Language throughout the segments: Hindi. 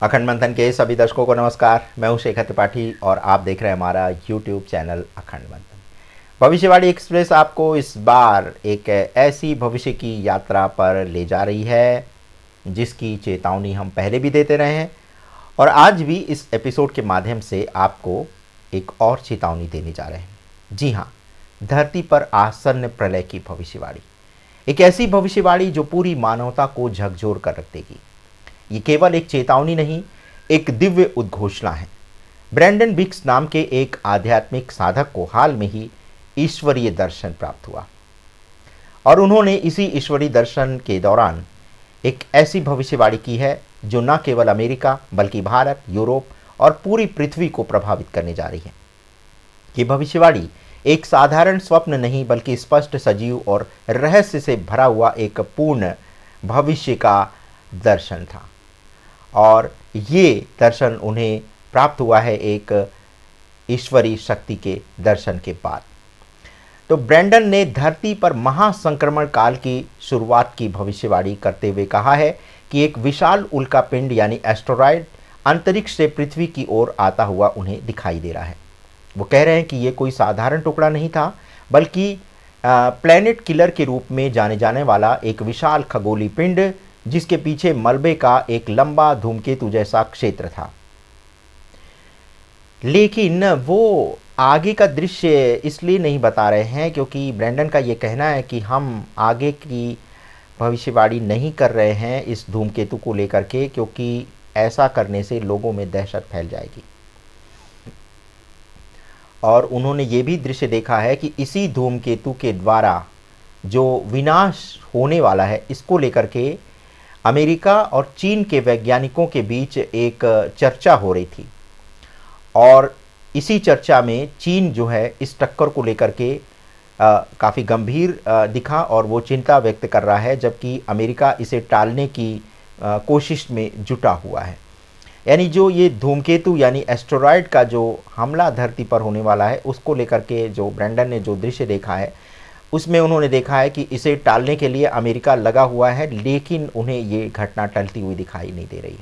अखंड मंथन के सभी दर्शकों को नमस्कार। मैं हूं शेखर त्रिपाठी और आप देख रहे हैं हमारा यूट्यूब चैनल अखंड मंथन। भविष्यवाणी एक्सप्रेस आपको इस बार एक ऐसी भविष्य की यात्रा पर ले जा रही है जिसकी चेतावनी हम पहले भी देते रहे हैं और आज भी इस एपिसोड के माध्यम से आपको एक और चेतावनी देने जा रहे हैं। जी हाँ, धरती पर आसन्न प्रलय की भविष्यवाणी, एक ऐसी भविष्यवाणी जो पूरी मानवता को झकझोर कर रख देगी। ये केवल एक चेतावनी नहीं, एक दिव्य उद्घोषणा है। ब्रैंडन बिक्स नाम के एक आध्यात्मिक साधक को हाल में ही ईश्वरीय दर्शन प्राप्त हुआ और उन्होंने इसी ईश्वरीय दर्शन के दौरान एक ऐसी भविष्यवाणी की है जो न केवल अमेरिका बल्कि भारत, यूरोप और पूरी पृथ्वी को प्रभावित करने जा रही है। ये भविष्यवाणी एक साधारण स्वप्न नहीं बल्कि स्पष्ट, सजीव और रहस्य से भरा हुआ एक पूर्ण भविष्य का दर्शन था और ये दर्शन उन्हें प्राप्त हुआ है एक ईश्वरीय शक्ति के दर्शन के बाद। तो ब्रैंडन ने धरती पर महासंक्रमण काल की शुरुआत की भविष्यवाणी करते हुए कहा है कि एक विशाल उल्कापिंड यानी एस्टेरॉयड अंतरिक्ष से पृथ्वी की ओर आता हुआ उन्हें दिखाई दे रहा है। वो कह रहे हैं कि ये कोई साधारण टुकड़ा नहीं था बल्कि प्लैनेट किलर के रूप में जाने जाने वाला एक विशाल खगोलीय पिंड जिसके पीछे मलबे का एक लंबा धूमकेतु जैसा क्षेत्र था। लेकिन वो आगे का दृश्य इसलिए नहीं बता रहे हैं क्योंकि ब्रैंडन का ये कहना है कि हम आगे की भविष्यवाणी नहीं कर रहे हैं इस धूमकेतु को लेकर के, क्योंकि ऐसा करने से लोगों में दहशत फैल जाएगी। और उन्होंने ये भी दृश्य देखा है कि इसी धूमकेतु के द्वारा जो विनाश होने वाला है इसको लेकर के अमेरिका और चीन के वैज्ञानिकों के बीच एक चर्चा हो रही थी और इसी चर्चा में चीन जो है इस टक्कर को लेकर के काफ़ी गंभीर दिखा और वो चिंता व्यक्त कर रहा है, जबकि अमेरिका इसे टालने की कोशिश में जुटा हुआ है। यानी जो ये धूमकेतु यानी एस्टेरॉयड का जो हमला धरती पर होने वाला है उसको लेकर के जो ब्रैंडन ने जो दृश्य देखा है उसमें उन्होंने देखा है कि इसे टालने के लिए अमेरिका लगा हुआ है, लेकिन उन्हें ये घटना टलती हुई दिखाई नहीं दे रही।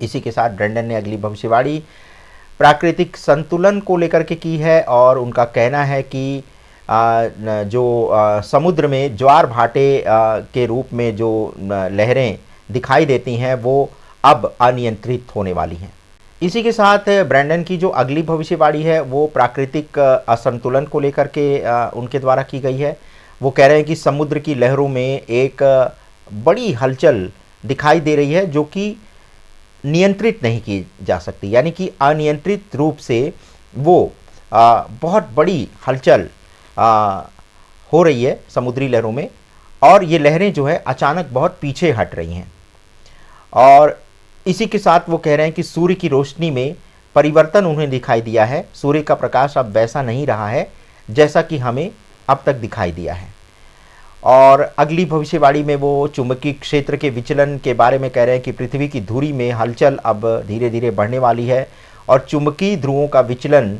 इसी के साथ ब्रैंडन ने अगली भविष्यवाणी प्राकृतिक संतुलन को लेकर के की है और उनका कहना है कि समुद्र में ज्वार भाटे के रूप में जो लहरें दिखाई देती हैं वो अब अनियंत्रित होने वाली हैं। इसी के साथ ब्रैंडन की जो अगली भविष्यवाणी है वो प्राकृतिक असंतुलन को लेकर के उनके द्वारा की गई है। वो कह रहे हैं कि समुद्र की लहरों में एक बड़ी हलचल दिखाई दे रही है जो कि नियंत्रित नहीं की जा सकती, यानी कि अनियंत्रित रूप से वो बहुत बड़ी हलचल हो रही है समुद्री लहरों में और ये लहरें जो है अचानक बहुत पीछे हट रही हैं। और इसी के साथ वो कह रहे हैं कि सूर्य की रोशनी में परिवर्तन उन्हें दिखाई दिया है। सूर्य का प्रकाश अब वैसा नहीं रहा है जैसा कि हमें अब तक दिखाई दिया है। और अगली भविष्यवाणी में वो चुंबकीय क्षेत्र के विचलन के बारे में कह रहे हैं कि पृथ्वी की धुरी में हलचल अब धीरे धीरे बढ़ने वाली है और चुंबकीय ध्रुवों का विचलन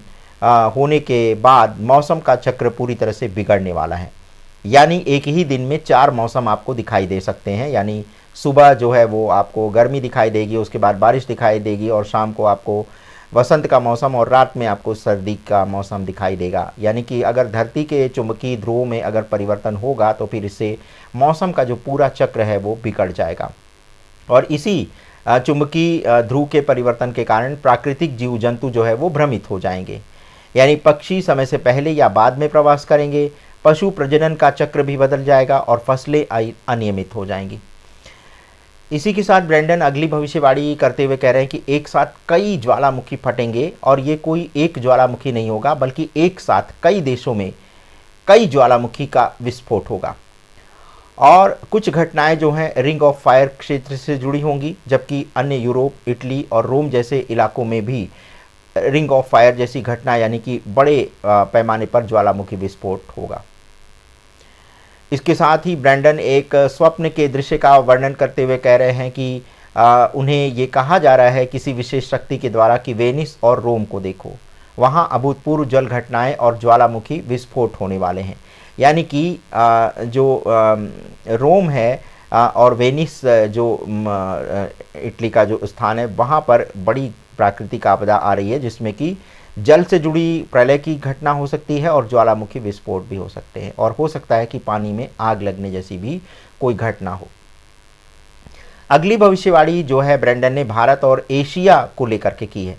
होने के बाद मौसम का चक्र पूरी तरह से बिगड़ने वाला है। यानी एक ही दिन में 4 मौसम आपको दिखाई दे सकते हैं, यानी सुबह जो है वो आपको गर्मी दिखाई देगी, उसके बाद बारिश दिखाई देगी और शाम को आपको वसंत का मौसम और रात में आपको सर्दी का मौसम दिखाई देगा। यानी कि अगर धरती के चुंबकीय ध्रुवों में अगर परिवर्तन होगा तो फिर इससे मौसम का जो पूरा चक्र है वो बिगड़ जाएगा और इसी चुंबकीय ध्रुव के परिवर्तन के कारण प्राकृतिक जीव जंतु जो है वो भ्रमित हो जाएंगे। यानी पक्षी समय से पहले या बाद में प्रवास करेंगे, पशु प्रजनन का चक्र भी बदल जाएगा और फसलें अनियमित हो जाएंगी। इसी के साथ ब्रैंडन अगली भविष्यवाणी करते हुए कह रहे हैं कि एक साथ कई ज्वालामुखी फटेंगे और ये कोई एक ज्वालामुखी नहीं होगा बल्कि एक साथ कई देशों में कई ज्वालामुखी का विस्फोट होगा और कुछ घटनाएं जो हैं रिंग ऑफ फायर क्षेत्र से जुड़ी होंगी, जबकि अन्य यूरोप, इटली और रोम जैसे इलाकों में भी रिंग ऑफ फायर जैसी घटना यानी कि बड़े पैमाने पर ज्वालामुखी विस्फोट होगा। इसके साथ ही ब्रैंडन एक स्वप्न के दृश्य का वर्णन करते हुए कह रहे हैं कि उन्हें ये कहा जा रहा है किसी विशेष शक्ति के द्वारा कि वेनिस और रोम को देखो, वहाँ अभूतपूर्व जल घटनाएं और ज्वालामुखी विस्फोट होने वाले हैं। यानी कि जो रोम है और वेनिस जो इटली का जो स्थान है वहाँ पर बड़ी प्राकृतिक आपदा आ रही है, जिसमें कि जल से जुड़ी प्रलय की घटना हो सकती है और ज्वालामुखी विस्फोट भी हो सकते हैं, और हो सकता है कि पानी में आग लगने जैसी भी कोई घटना हो। अगली भविष्यवाणी जो है ब्रेंडन ने भारत और एशिया को लेकर के की है।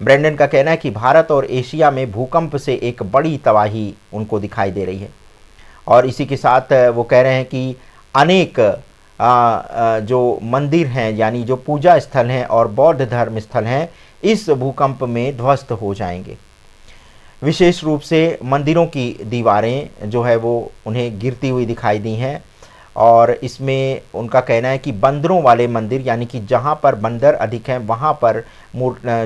ब्रेंडन का कहना है कि भारत और एशिया में भूकंप से एक बड़ी तबाही उनको दिखाई दे रही है, और इसी के साथ वो कह रहे हैं कि अनेक जो मंदिर हैं, यानी जो पूजा स्थल हैं और बौद्ध धर्म स्थल हैं, इस भूकंप में ध्वस्त हो जाएंगे। विशेष रूप से मंदिरों की दीवारें जो है वो उन्हें गिरती हुई दिखाई दी हैं, और इसमें उनका कहना है कि बंदरों वाले मंदिर, यानी कि जहाँ पर बंदर अधिक हैं वहाँ पर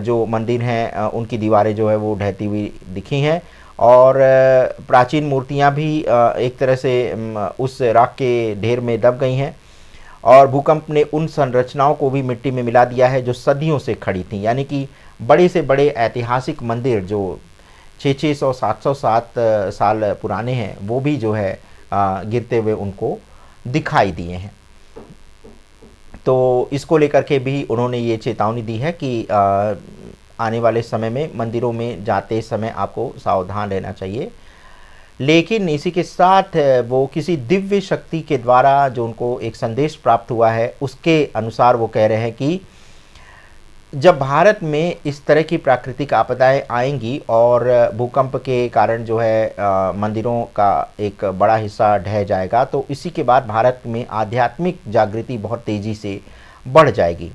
जो मंदिर हैं उनकी दीवारें जो है वो ढहती हुई दिखी हैं, और प्राचीन मूर्तियाँ भी एक तरह से उस राख के ढेर में दब गई हैं, और भूकंप ने उन संरचनाओं को भी मिट्टी में मिला दिया है जो सदियों से खड़ी थीं। यानी कि बड़े से बड़े ऐतिहासिक मंदिर जो 600 707 साल पुराने हैं वो भी जो है गिरते हुए उनको दिखाई दिए हैं। तो इसको लेकर के भी उन्होंने ये चेतावनी दी है कि आने वाले समय में मंदिरों में जाते समय आपको सावधान रहना चाहिए। लेकिन इसी के साथ वो किसी दिव्य शक्ति के द्वारा जो उनको एक संदेश प्राप्त हुआ है उसके अनुसार वो कह रहे हैं कि जब भारत में इस तरह की प्राकृतिक आपदाएं आएंगी और भूकंप के कारण जो है मंदिरों का एक बड़ा हिस्सा ढह जाएगा, तो इसी के बाद भारत में आध्यात्मिक जागृति बहुत तेज़ी से बढ़ जाएगी,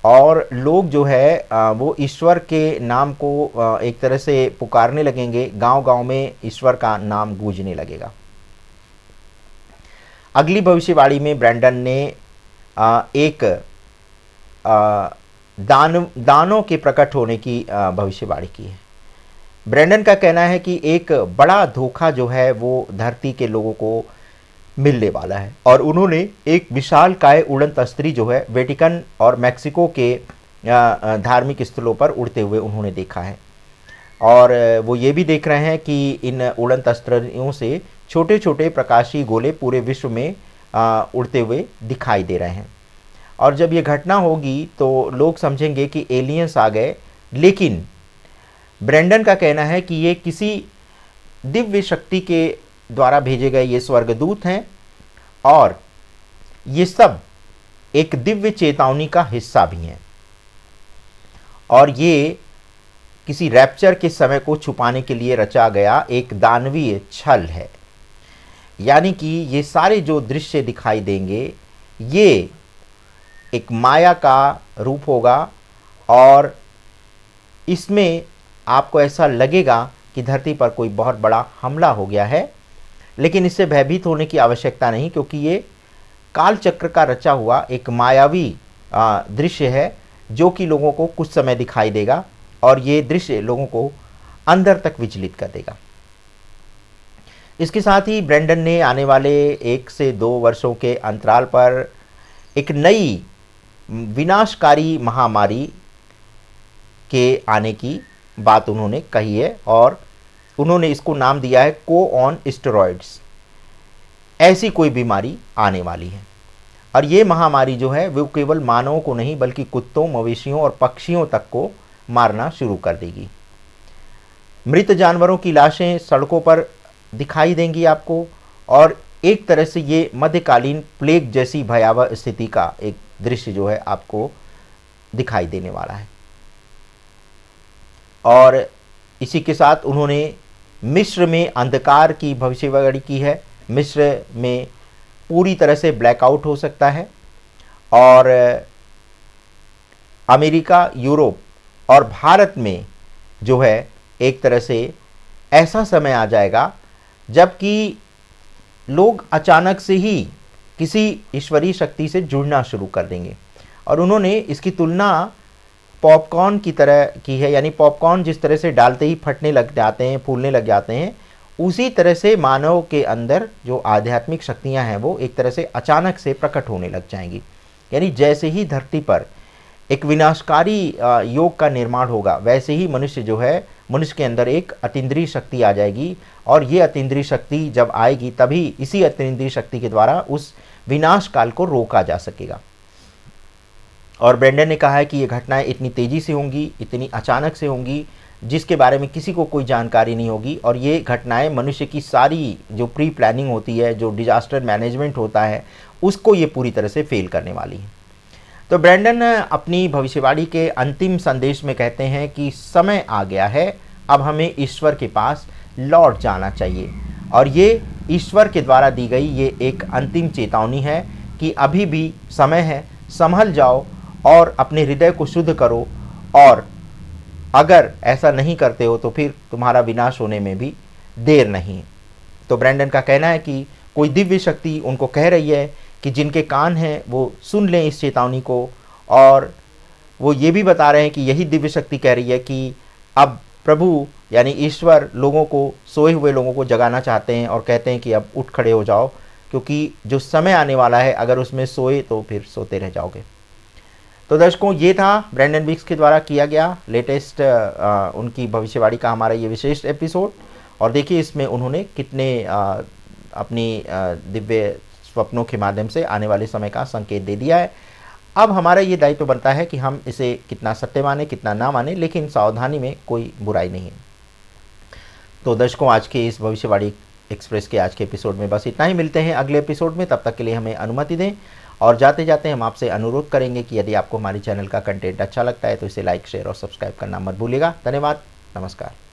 और लोग जो है वो ईश्वर के नाम को एक तरह से पुकारने लगेंगे। गांव-गांव में ईश्वर का नाम गूंजने लगेगा। अगली भविष्यवाणी में ब्रेंडन ने एक दानों के प्रकट होने की भविष्यवाणी की है। ब्रेंडन का कहना है कि एक बड़ा धोखा जो है वो धरती के लोगों को मिलने वाला है, और उन्होंने एक विशालकाय उड़न तस्तरी जो है वेटिकन और मैक्सिको के धार्मिक स्थलों पर उड़ते हुए उन्होंने देखा है, और वो ये भी देख रहे हैं कि इन उड़न तस्तरियों से छोटे छोटे प्रकाशीय गोले पूरे विश्व में उड़ते हुए दिखाई दे रहे हैं, और जब ये घटना होगी तो लोग समझेंगे कि एलियंस आ गए। लेकिन ब्रेंडन का कहना है कि ये किसी दिव्य शक्ति के द्वारा भेजे गए ये स्वर्गदूत हैं, और ये सब एक दिव्य चेतावनी का हिस्सा भी हैं, और ये किसी रैप्चर के समय को छुपाने के लिए रचा गया एक दानवीय छल है। यानी कि ये सारे जो दृश्य दिखाई देंगे ये एक माया का रूप होगा, और इसमें आपको ऐसा लगेगा कि धरती पर कोई बहुत बड़ा हमला हो गया है, लेकिन इससे भयभीत होने की आवश्यकता नहीं, क्योंकि ये कालचक्र का रचा हुआ एक मायावी दृश्य है जो कि लोगों को कुछ समय दिखाई देगा, और ये दृश्य लोगों को अंदर तक विचलित कर देगा। इसके साथ ही ब्रेंडन ने आने वाले 1 से 2 वर्षों के अंतराल पर एक नई विनाशकारी महामारी के आने की बात उन्होंने कही है, और उन्होंने इसको नाम दिया है ऑन स्टेरॉइड्स। ऐसी कोई बीमारी आने वाली है, और ये महामारी जो है वो केवल मानवों को नहीं बल्कि कुत्तों, मवेशियों और पक्षियों तक को मारना शुरू कर देगी। मृत जानवरों की लाशें सड़कों पर दिखाई देंगी आपको, और एक तरह से ये मध्यकालीन प्लेग जैसी भयावह स्थिति का एक दृश्य जो है आपको दिखाई देने वाला है। और इसी के साथ उन्होंने मिस्र में अंधकार की भविष्यवाणी की है। मिस्र में पूरी तरह से ब्लैकआउट हो सकता है, और अमेरिका, यूरोप और भारत में जो है एक तरह से ऐसा समय आ जाएगा जबकि लोग अचानक से ही किसी ईश्वरीय शक्ति से जुड़ना शुरू कर देंगे। और उन्होंने इसकी तुलना पॉपकॉर्न की तरह की है, यानी पॉपकॉर्न जिस तरह से डालते ही फटने लग जाते हैं, फूलने लग जाते हैं, उसी तरह से मानव के अंदर जो आध्यात्मिक शक्तियां हैं वो एक तरह से अचानक से प्रकट होने लग जाएंगी। यानी जैसे ही धरती पर एक विनाशकारी योग का निर्माण होगा, वैसे ही मनुष्य जो है, मनुष्य के अंदर एक अतीन्द्रिय शक्ति आ जाएगी, और ये अतीन्द्रिय शक्ति जब आएगी तभी इसी अतीन्द्रिय शक्ति के द्वारा उस विनाश काल को रोका जा सकेगा। और ब्रेंडन ने कहा है कि ये घटनाएं इतनी तेज़ी से होंगी, इतनी अचानक से होंगी, जिसके बारे में किसी को कोई जानकारी नहीं होगी, और ये घटनाएं मनुष्य की सारी जो प्री प्लानिंग होती है, जो डिजास्टर मैनेजमेंट होता है, उसको ये पूरी तरह से फेल करने वाली है। तो ब्रेंडन अपनी भविष्यवाणी के अंतिम संदेश में कहते हैं कि समय आ गया है, अब हमें ईश्वर के पास लौट जाना चाहिए। और ये ईश्वर के द्वारा दी गई ये एक अंतिम चेतावनी है कि अभी भी समय है, संभल जाओ और अपने हृदय को शुद्ध करो, और अगर ऐसा नहीं करते हो तो फिर तुम्हारा विनाश होने में भी देर नहीं है। तो ब्रेंडन का कहना है कि कोई दिव्य शक्ति उनको कह रही है कि जिनके कान हैं वो सुन लें इस चेतावनी को, और वो ये भी बता रहे हैं कि यही दिव्य शक्ति कह रही है कि अब प्रभु यानी ईश्वर लोगों को, सोए हुए लोगों को जगाना चाहते हैं और कहते हैं कि अब उठ खड़े हो जाओ, क्योंकि जो समय आने वाला है अगर उसमें सोए तो फिर सोते रह जाओगे। तो दर्शकों, ये था ब्रेंडन वीक्स के द्वारा किया गया लेटेस्ट उनकी भविष्यवाणी का हमारा ये विशेष एपिसोड। और देखिए इसमें उन्होंने कितने अपनी दिव्य स्वप्नों के माध्यम से आने वाले समय का संकेत दे दिया है। अब हमारा ये दायित्व बनता है कि हम इसे कितना सत्य माने कितना ना माने, लेकिन सावधानी में कोई बुराई नहीं है। तो दर्शकों, आज के इस भविष्यवाणी एक्सप्रेस के आज के एपिसोड में बस इतना ही। मिलते हैं अगले एपिसोड में, तब तक के लिए हमें अनुमति दें। और जाते जाते हम आपसे अनुरोध करेंगे कि यदि आपको हमारे चैनल का कंटेंट अच्छा लगता है तो इसे लाइक, शेयर और सब्सक्राइब करना मत भूलिएगा। धन्यवाद, नमस्कार।